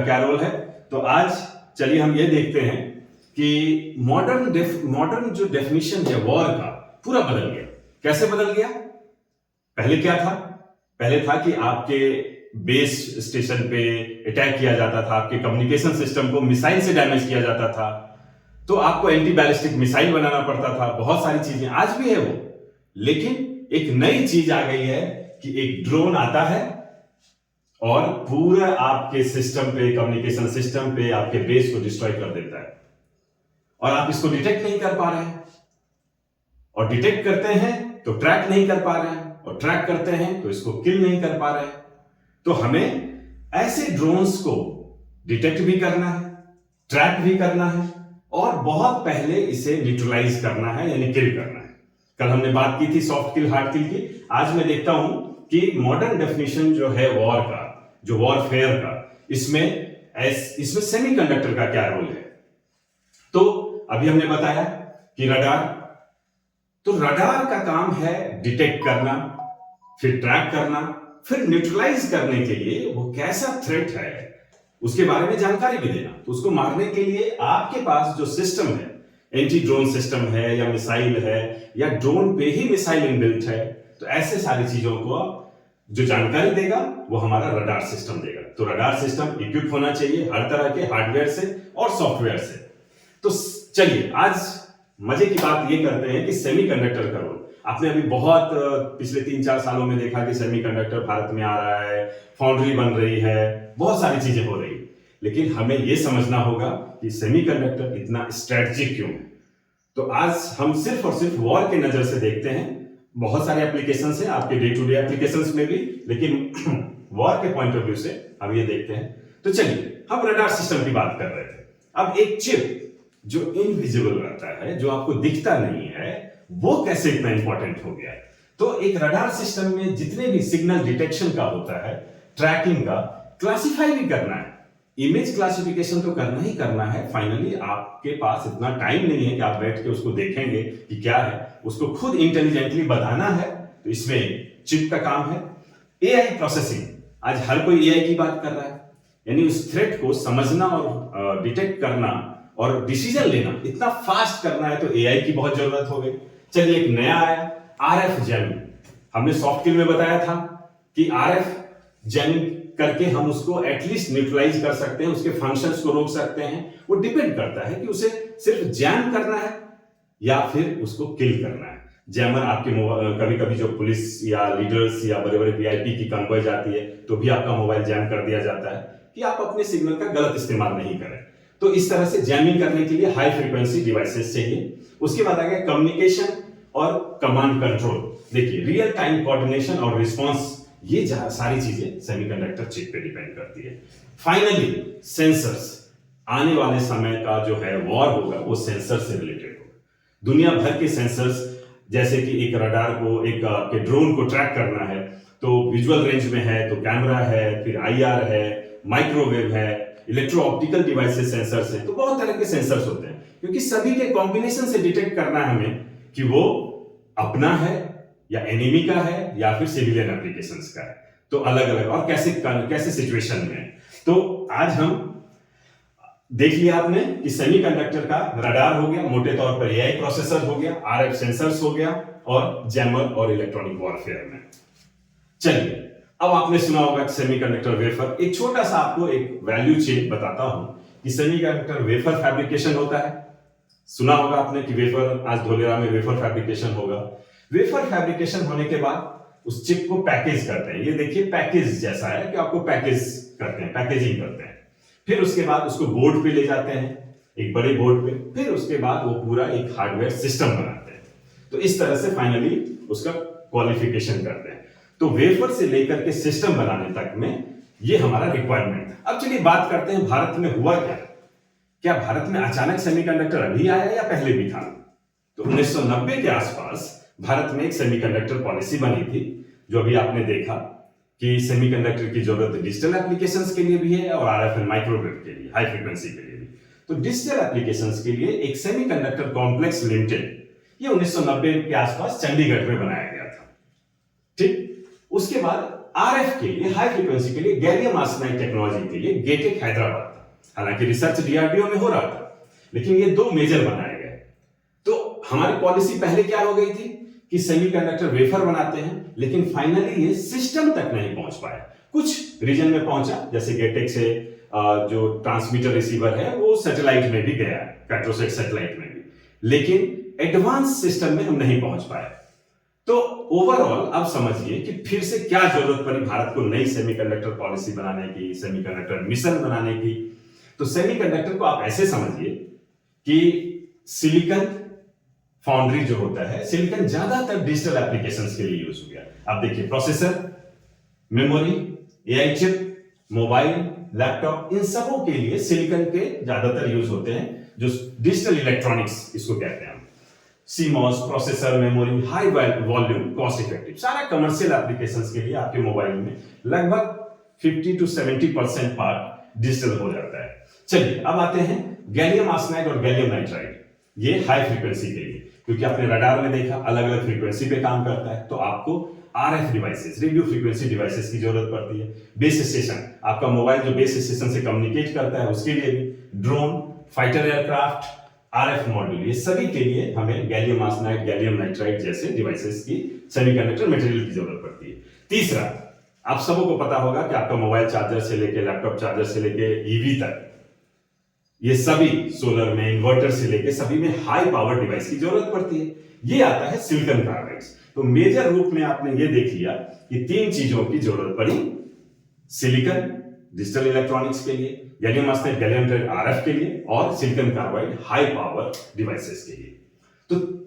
क्या रोल है। तो आज चलिए हम ये देखते हैं कि मॉडर्न जो डेफिनेशन है वॉर का पूरा बदल गया। कैसे बदल गया? पहले क्या था? पहले था कि आपके बेस स्टेशन पे अटैक किया जाता था, आपके कम्युनिकेशन सिस्टम को मिसाइल से डैमेज किया जाता था, तो आपको एंटी बैलिस्टिक मिसाइल बनाना पड़ता था। बहुत सारी चीजें आज भी है वो, लेकिन एक नई चीज आ गई है कि एक ड्रोन आता है और पूरा आपके सिस्टम पे, कम्युनिकेशन सिस्टम पे आपके बेस को डिस्ट्रॉय कर देता है और आप इसको डिटेक्ट नहीं कर पा रहे हैं, और डिटेक्ट करते हैं तो ट्रैक नहीं कर पा रहे हैं, और ट्रैक करते हैं तो इसको किल नहीं कर पा रहे हैं। तो हमें ऐसे ड्रोन्स को डिटेक्ट भी करना है, ट्रैक भी करना है, और बहुत पहले इसे न्यूट्रलाइज करना है, यानी किल करना है। कल हमने बात की थी सॉफ्ट किल, हार्ड किल की। आज मैं देखता हूं कि मॉडर्न डेफिनेशन जो है वॉर का, जो वॉरफेयर का, इसमें सेमीकंडक्टर का क्या रोल है। तो अभी हमने बताया कि रडार, तो रडार का काम है डिटेक्ट करना, फिर ट्रैक करना, फिर न्यूट्रलाइज करने के लिए वो कैसा थ्रेट है उसके बारे में जानकारी भी देना। तो उसको मारने के लिए आपके पास जो सिस्टम है, एंटी ड्रोन सिस्टम है या मिसाइल है, या ड्रोन पे ही मिसाइल इनबिल्ट है, तो ऐसे सारी चीजों को जो जानकारी देगा वो हमारा रडार सिस्टम देगा। तो रडार सिस्टम इक्विप होना चाहिए हर तरह के हार्डवेयर से और सॉफ्टवेयर से। तो चलिए आज मजे की बात ये करते हैं कि सेमीकंडक्टर का रोल। आपने अभी बहुत पिछले 3-4 सालों में देखा कि सेमीकंडक्टर भारत में आ रहा है, फाउंड्री बन रही है, बहुत सारी चीजें हो रही है, लेकिन हमें यह समझना होगा कि सेमीकंडक्टर इतना स्ट्रेटेजिक क्यों है। तो आज हम सिर्फ और सिर्फ वॉर के नजर से देखते हैं। बहुत सारे एप्लीकेशंस हैं आपके डे टू डे एप्लीकेशंस में भी, लेकिन वॉर के पॉइंट ऑफ व्यू से हम ये देखते हैं। तो चलिए, हम रडार सिस्टम की बात कर रहे थे। अब एक चिप जो इनविजिबल रहता है, जो आपको दिखता नहीं है, वो कैसे इतना इंपॉर्टेंट हो गया है। तो एक रडार सिस्टम में जितने भी सिग्नल डिटेक्शन का होता है, ट्रैकिंग का, क्लासिफाई भी करना है, इमेज क्लासिफिकेशन तो करना ही करना है। फाइनली आपके पास इतना टाइम नहीं है कि आप बैठ के उसको देखेंगे कि क्या है, उसको खुद इंटेलिजेंटली बताना है। तो इसमें चिप का काम है। एआई प्रोसेसिंग, आज हर कोई एआई की बात कर रहा है, यानी उस थ्रेट को समझना और डिटेक्ट करना और डिसीजन लेना इतना फास्ट करना है, तो एआई की बहुत जरूरत हो गई। चलिए, एक नया आया आरएफ जैमिंग। हमने सॉफ्ट किल में बताया था कि आरएफ जैमिंग करके हम उसको एटलीस्ट न्यूट्रलाइज कर सकते हैं, उसके फंक्शंस को रोक सकते हैं। वो डिपेंड करता है कि उसे सिर्फ जैम करना है या फिर उसको किल करना है। जैमर आपके कभी कभी जो पुलिस या लीडर्स या बड़े बड़े वीआईपी की कन्वॉय जाती है, तो भी आपका मोबाइल जैम कर दिया जाता है कि आप अपने सिग्नल का गलत इस्तेमाल नहीं करें। तो इस तरह से जैमिंग करने के लिए हाई फ्रीक्वेंसी डिवाइसेस चाहिए। उसके बाद आ गया कम्युनिकेशन और कमांड कंट्रोल। देखिए, रियल टाइम कोऑर्डिनेशन और रिस्पांस, ये सारी चीजें सेमीकंडक्टर चिप पे डिपेंड करती है। फाइनली सेंसर्स, आने वाले समय का जो है वॉर होगा वो सेंसर से रिलेटेड होगा। दुनिया भर के सेंसर्स, जैसे कि एक रडार को, एक आपके ड्रोन को ट्रैक करना है तो विजुअल रेंज में है, तो कैमरा है, फिर आईआर है, माइक्रोवेव है, इलेक्ट्रो ऑप्टिकल डिवाइसेस सेंसर्स हैं। तो बहुत तरह के सेंसर्स होते हैं, क्योंकि सभी के कॉम्बिनेशन से डिटेक्ट करना है हमें कि वो अपना है या एनिमी का है या फिर सिविलियन एप्लीकेशंस का है। तो अलग अलग और कैसे सिचुएशन में है। तो आज हम देख लिया आपने कि सेमीकंडक्टर का रडार हो गया, मोटे तौर पर एआई प्रोसेसर हो गया, आरएफ सेंसर्स हो गया, और जैमर और इलेक्ट्रॉनिक वॉरफेयर में। चलिए, अब आपने सुना होगा सेमीकंडक्टर वेफर। एक छोटा सा आपको एक वैल्यू चेन बताता हूं कि सेमीकंडक्टर वेफर फैब्रिकेशन होता है। सुना होगा आपने कि वेफर, आज धोलेरा में वेफर फैब्रिकेशन होगा। वेफर फैब्रिकेशन होने के बाद उस चिप को पैकेज करते हैं। ये देखिए, पैकेज जैसा है कि आपको पैकेज करते हैं, पैकेजिंग करते हैं। फिर उसके बाद उसको बोर्ड पे ले जाते हैं, एक बड़े बोर्ड पे। फिर उसके बाद वो पूरा एक हार्डवेयर सिस्टम बनाते हैं। तो इस तरह से फाइनली उसका क्वालिफिकेशन करते हैं। तो वेफर से लेकर के सिस्टम बनाने तक में ये हमारा रिक्वायरमेंट है। अब चलिए बात करते हैं भारत में हुआ क्या भारत में अचानक सेमीकंडक्टर अभी आया या पहले भी था। तो 1990 के आसपास भारत में एक सेमीकंडक्टर पॉलिसी बनी थी, जो अभी आपने देखा कि सेमीकंडक्टर की जरूरत डिजिटल एप्लीकेशंस के लिए भी है और आरएफ एंड माइक्रोवेव के लिए, हाई फ्रीक्वेंसी के लिए भी। तो डिजिटल एप्लीकेशंस के लिए एक सेमीकंडक्टर कॉम्प्लेक्स लिमिटेड, ये 1990 के आसपास चंडीगढ़ में बनाया गया था। ठीक, उसके बाद आरएफ के लिए, हाई फ्रीक्वेंसी के लिए गैलियम आर्सेनाइड टेक्नोलॉजी के लिए गेटेक हैदराबाद था। हालांकि रिसर्च डीआरडीओ में हो रहा था, लेकिन ये दो मेजर बनाए गए। तो हमारी पॉलिसी पहले क्या हो गई थी कि सेमीकंडक्टर वेफर बनाते हैं, लेकिन फाइनली ये सिस्टम तक नहीं पहुंच पाया। कुछ रीजन में पहुंचा, जैसे गेटेक से जो ट्रांसमीटर रिसीवर है वो सैटेलाइट में भी गया, पेट्रोसेट सैटेलाइट में भी, लेकिन एडवांस सिस्टम में हम नहीं पहुंच पाए। तो ओवरऑल आप समझिए कि फिर से क्या जरूरत पड़ी भारत को नई सेमीकंडक्टर पॉलिसी बनाने की, सेमीकंडक्टर मिशन बनाने की। तो सेमीकंडक्टर को आप ऐसे समझिए कि सिलिकॉन फाउंड्री जो होता है, सिलिकॉन ज्यादातर डिजिटल एप्लीकेशंस के लिए यूज हो गया। आप देखिए processor, memory, AI chip, mobile, laptop, इन सबों के लिए सिलिकॉन के ज्यादातर यूज होते हैं, जो डिजिटल इलेक्ट्रॉनिक्स इसको कहते हैं। CMOS, processor, memory, high volume, cost effective, सारा कमर्शियल एप्लीकेशंस के लिए आपके मोबाइल में लगभग 50 to 70% पार्ट डिजिटल हो जाता है। चलिए अब आते हैं गैलियम आर्सेनाइड और गैलियम नाइट्राइड। ये हाई फ्रीक्वेंसी के लिए, क्योंकि आपने रडार में देखा अलग अलग फ्रीक्वेंसी पे काम करता है, तो आपको RF devices, radio frequency devices की जरूरत पड़ती है। बेस स्टेशन, आपका मोबाइल जो बेस स्टेशन से कम्युनिकेट करता है उसके लिए भी, drone, fighter aircraft, RF module, ये सभी के लिए हमें गैलियम आर्सेनाइड, गैलियम नाइट्राइड जैसे डिवाइसेस की, सेमीकंडक्टर मटेरियल की जरूरत पड़ती है। तीसरा, आप सबों को पता होगा कि आपका मोबाइल चार्जर से लेके लैपटॉप चार्जर से लेके ईवी तक, ये सभी सोलर में, इन्वर्टर से लेके सभी में हाई पावर डिवाइस की जरूरत पड़ती है। ये आता है सिलिकॉन कार्बाइड। तो मेजर रूप में आपने ये देख लिया कि तीन चीजों की जरूरत पड़ी, सिलिकॉन डिजिटल इलेक्ट्रॉनिक्स के लिए, gallium arsenide, gallium nitride RF के लिए, और silicon carbide high power devices के लिए।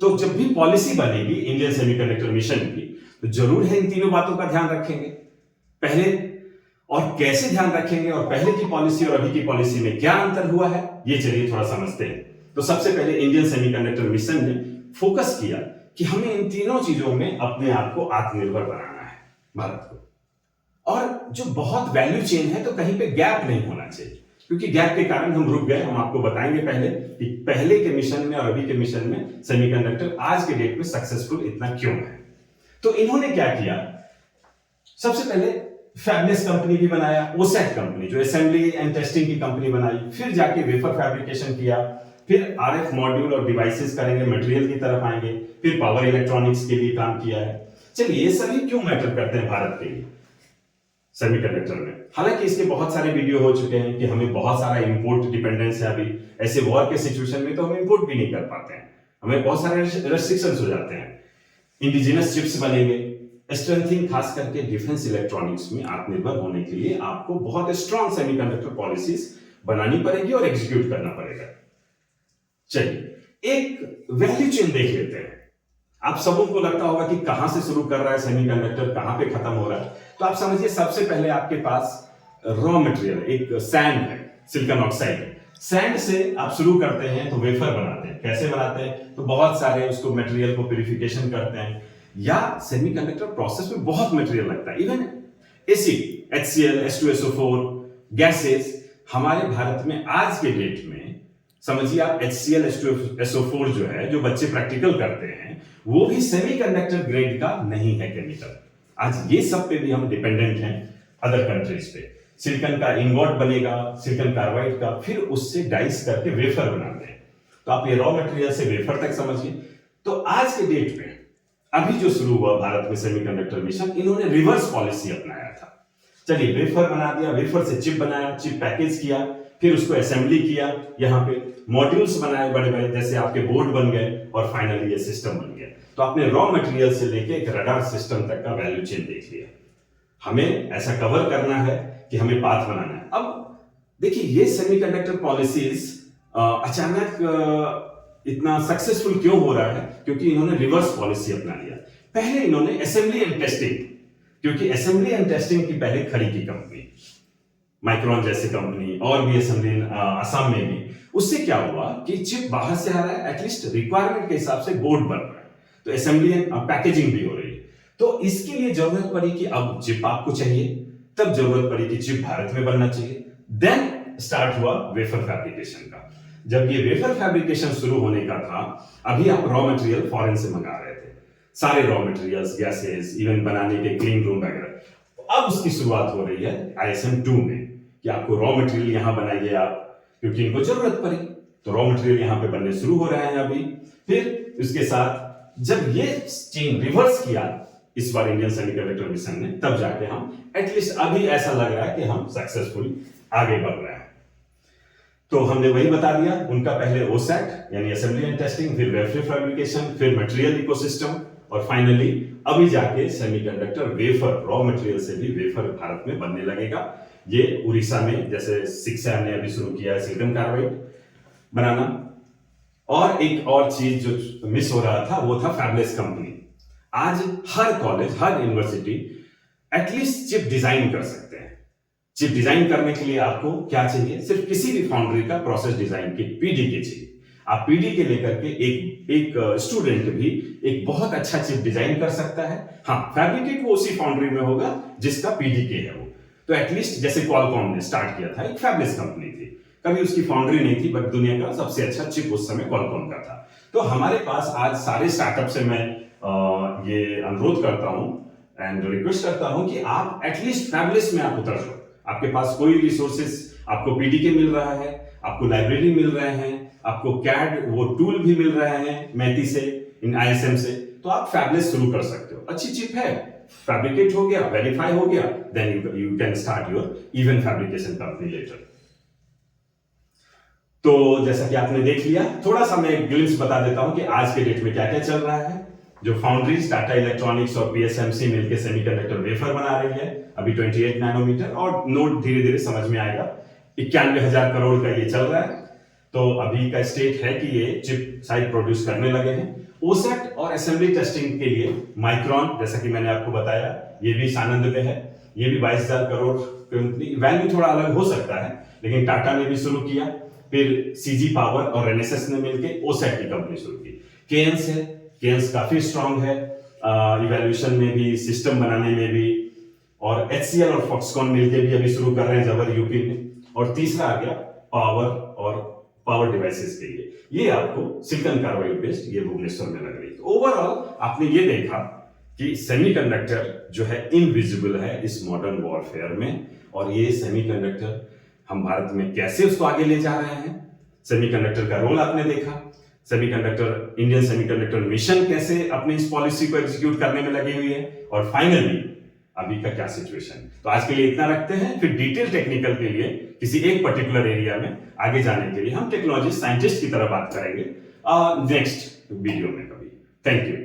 तो जब भी पॉलिसी बनेगी इंडियन सेमीकंडक्टर मिशन की, तो जरूर है इन तीनों बातों का ध्यान रखेंगे पहले, और कैसे ध्यान रखेंगे, और पहले की पॉलिसी और अभी की पॉलिसी में क्या अंतर हुआ है, ये चलिए थोड़ा समझते हैं। तो सबसे पहले इंडियन सेमीकंडक्टर मिशन ने फोकस किया कि हमें इन तीनों चीजों में अपने आप को आत्मनिर्भर बनाना है भारत को, और जो बहुत वैल्यू चेन है तो कहीं पे गैप नहीं होना चाहिए, क्योंकि गैप के कारण हम रुक गए। हम आपको बताएंगे पहले कि पहले के मिशन में और अभी के मिशन में सेमीकंडक्टर आज के डेट में सक्सेसफुल इतना क्यों है। तो इन्होंने क्या किया, सबसे पहले फैबनेस कंपनी भी बनाया, ओसैट कंपनी जो असेंबली एंड टेस्टिंग की कंपनी बनाई, फिर जाके वेफर फैब्रिकेशन किया, फिर आरएफ मॉड्यूल और डिवाइसेस करेंगे, मटेरियल की तरफ आएंगे, फिर पावर इलेक्ट्रॉनिक्स के लिए काम किया है। चलिए ये सभी क्यों मैटर करते हैं भारत के लिए सेमीकंडक्टर में। हालांकि इसके बहुत सारे वीडियो हो चुके हैं कि हमें बहुत सारा इंपोर्ट डिपेंडेंस है, अभी ऐसे वॉर के सिचुएशन में तो हम इंपोर्ट भी नहीं कर पाते हैं, हमें बहुत सारे रेस्ट्रिक्शंस हो जाते हैं। इंडिजिनस चिप्स बनेंगे, स्ट्रेंथिंग खास करके डिफेंस इलेक्ट्रॉनिक्स में आत्मनिर्भर होने के लिए आपको बहुत स्ट्रॉन्ग सेमीकंडक्टर पॉलिसीज बनानी पड़ेगी और एग्जीक्यूट करना पड़ेगा। चलिए एक वैल्यू चेन देख लेते हैं। आप सबों को लगता होगा कि कहां से शुरू कर रहा है सेमीकंडक्टर, कहां पे खत्म हो रहा है। तो आप समझिए सबसे पहले आपके पास रॉ मटेरियल एक सैंड है, सिलिकॉन ऑक्साइड है। सैंड से आप शुरू करते हैं तो वेफर बनाते हैं। कैसे बनाते हैं, तो बहुत सारे उसको मटेरियल को प्यूरिफिकेशन करते हैं, या सेमीकंडक्टर प्रोसेस में बहुत मटेरियल लगता है। Even acid, HCl, H2SO4 gases हमारे भारत में आज के डेट में समझिए आप HCl, H2SO4 जो है, जो बच्चे प्रैक्टिकल करते हैं, वो भी सेमीकंडक्टर ग्रेड का नहीं है केमिकल। आज ये सब पे भी हम डिपेंडेंट हैं अदर कंट्रीज पे। सिलिकॉन का इंगोट बनेगा, सिलिकॉन कार्बाइड का, फिर उससे डाइस करके वेफर बनाते हैं। तो आप ये रॉ मटेरियल से वेफर तक समझिए। तो आज के डेट में अभी जो शुरू हुआ भारत में सेमीकंडक्टर मिशन, इन्होंने रिवर्स पॉलिसी अपनाया था। चलिए वेफर बना दिया, वेफर से चिप बनाया, चिप पैकेज किया, फिर उसको असेंबली किया, यहाँ पे मॉड्यूल्स बनाए बड़े बड़े, जैसे आपके बोर्ड बन गए, और फाइनली ये सिस्टम बन गया। तो आपने रॉ मटेरियल से लेके एक रडार सिस्टम तक का वैल्यू चेन देख लिया। हमें ऐसा कवर करना है कि हमें पाथ बनाना है। अब देखिए ये सेमीकंडक्टर पॉलिसीज अचानक इतना सक्सेसफुल क्यों हो रहा है, क्योंकि इन्होंने रिवर्स पॉलिसी अपना लिया। पहले इन्होंने असेंबली एंड टेस्टिंग, क्योंकि असेंबली एंड टेस्टिंग की पहले खड़ी की कंपनी माइक्रोन जैसी कंपनी, और भी असेंबली असम में भी, उससे क्या हुआ कि चिप बाहर से आ रहा है, एटलीस्ट रिक्वायरमेंट के हिसाब से बोर्ड बन रहा है, तो असेंबली एंड पैकेजिंग भी हो रही है। तो इसके लिए जरूरत पड़ी कि अब चिप आपको चाहिए, तब जरूरत पड़ी कि चिप भारत में बनना चाहिए। देन स्टार्ट हुआ वेफर फैब्रिकेशन का। जब ये वेफर फैब्रिकेशन शुरू होने का था, अभी आप रॉ मटेरियल फॉरेन से मंगा रहे थे, सारे रॉ मटेरियल्स, गैसेस, इवन बनाने के क्लीन रूम वगैरह। अब उसकी शुरुआत हो रही है ISM 2 में कि आपको रॉ मटेरियल यहां बनाइए आप, क्योंकि इनको जरूरत पड़ी तो रॉ मटेरियल यहां पे बनने शुरू हो रहे हैं अभी। फिर उसके साथ जब ये चेन रिवर्स किया इस बार इंडियन सेमीकंडक्टर मिशन ने, तब जाके हम एटलीस्ट अभी ऐसा लग रहा है कि हम सक्सेसफुल आगे बढ़ रहे हैं। तो हमने वही बता दिया, उनका पहले OSAT यानी असेंबली एंड टेस्टिंग, फिर वेफर फैब्रिकेशन, फिर मटेरियल इकोसिस्टम, और फाइनली अभी जाके सेमीकंडक्टर वेफर, रॉ मटेरियल से भी वेफर भारत में बनने लगेगा। ये उड़ीसा में जैसे सिक्सैम ने अभी शुरू किया है सिलिकॉन कार्बाइड बनाना। और एक और चीज जो मिस हो रहा था वो था फैबलेस कंपनी। आज हर कॉलेज, हर यूनिवर्सिटी एटलीस्ट चिप डिजाइन कर सकते हैं। चिप डिजाइन करने के लिए आपको क्या चाहिए? सिर्फ किसी भी फाउंड्री का प्रोसेस डिजाइन किट, PDK चाहिए। आप PDK लेकर के एक स्टूडेंट भी एक बहुत अच्छा चिप डिजाइन कर सकता है। हाँ, फैब्रिकेट वो उसी फाउंड्री में होगा जिसका PDK है वो। तो एटलीस्ट जैसे क्वालकॉम ने स्टार्ट किया था, एक फैबलेस कंपनी थी, कभी उसकी फाउंड्री नहीं थी, बट दुनिया का सबसे अच्छा चिप उस समय क्वालकॉम का था। तो हमारे पास आज सारे स्टार्टअप से मैं ये अनुरोध करता हूं एंड रिक्वेस्ट करता हूं कि आप एटलीस्ट फैबलेस में आप उतर जाओ। आपके पास कोई रिसोर्सेस, आपको PDK मिल रहा है, आपको लाइब्रेरी मिल रहे हैं, आपको CAD वो टूल भी मिल रहे हैं मैथी से, इन ISM से, तो आप फैबलेस शुरू कर सकते हो। अच्छी चिप है, फैब्रिकेट हो गया, वेरीफाई हो गया, then you can start your even fabrication company letter. तो जैसा कि आपने देख लिया, थोड़ा सा मैं ग्लिम्स बता देता हूं कि आज के डेट में क्या क्या चल रहा है। जो फाउंड्रीज टाटा इलेक्ट्रॉनिक्स और PSMC मिलकर सेमीकंडक्टर वेफर बना रही है अभी 28 नैनोमीटर, और नोड धीरे धीरे समझ में आएगा। 91,000 करोड़ का ये चल रहा है। तो अभी का स्टेट है कि ये चिप साइड प्रोड्यूस करने लगे हैं। OSAT और असेंबली टेस्टिंग के लिए माइक्रोन, जैसा कि मैंने आपको बताया, ये भी सानंद में है। ये भी 22,000 करोड़ कंपनी, वैल्यू थोड़ा अलग हो सकता है, लेकिन टाटा ने भी शुरू किया। फिर CG पावर और रेनेसेस ने मिलकर OSAT की कंपनी शुरू की। केन्स है, केन्स काफी स्ट्रांग है इवैल्यूएशन में भी, सिस्टम बनाने में भी, और HCL और फॉक्सकॉन मिलकर भी अभी शुरू कर रहे हैं जबर यूपी में। और तीसरा आ गया पावर और पावर डिवाइसेस के लिए, ये आपको सिलिकॉन कार्बाइड बेस्ड ये भुवनेश्वर में लग रही है। ओवरऑल आपने ये देखा कि सेमीकंडक्टर जो है इनविजिबल है इस मॉडर्न वॉरफेयर में, और ये सेमीकंडक्टर हम भारत में कैसे उसको आगे ले जा रहे हैं। सेमीकंडक्टर का रोल आपने देखा, सेमीकंडक्टर, इंडियन सेमीकंडक्टर मिशन कैसे अपनी इस पॉलिसी को एग्जीक्यूट करने में लगी हुई है, और फाइनली अभी का क्या सिचुएशन। तो आज के लिए इतना रखते हैं, फिर डिटेल टेक्निकल के लिए किसी एक पर्टिकुलर एरिया में आगे जाने के लिए हम टेक्नोलॉजी साइंटिस्ट की तरह बात करेंगे नेक्स्ट वीडियो में कभी। Thank you.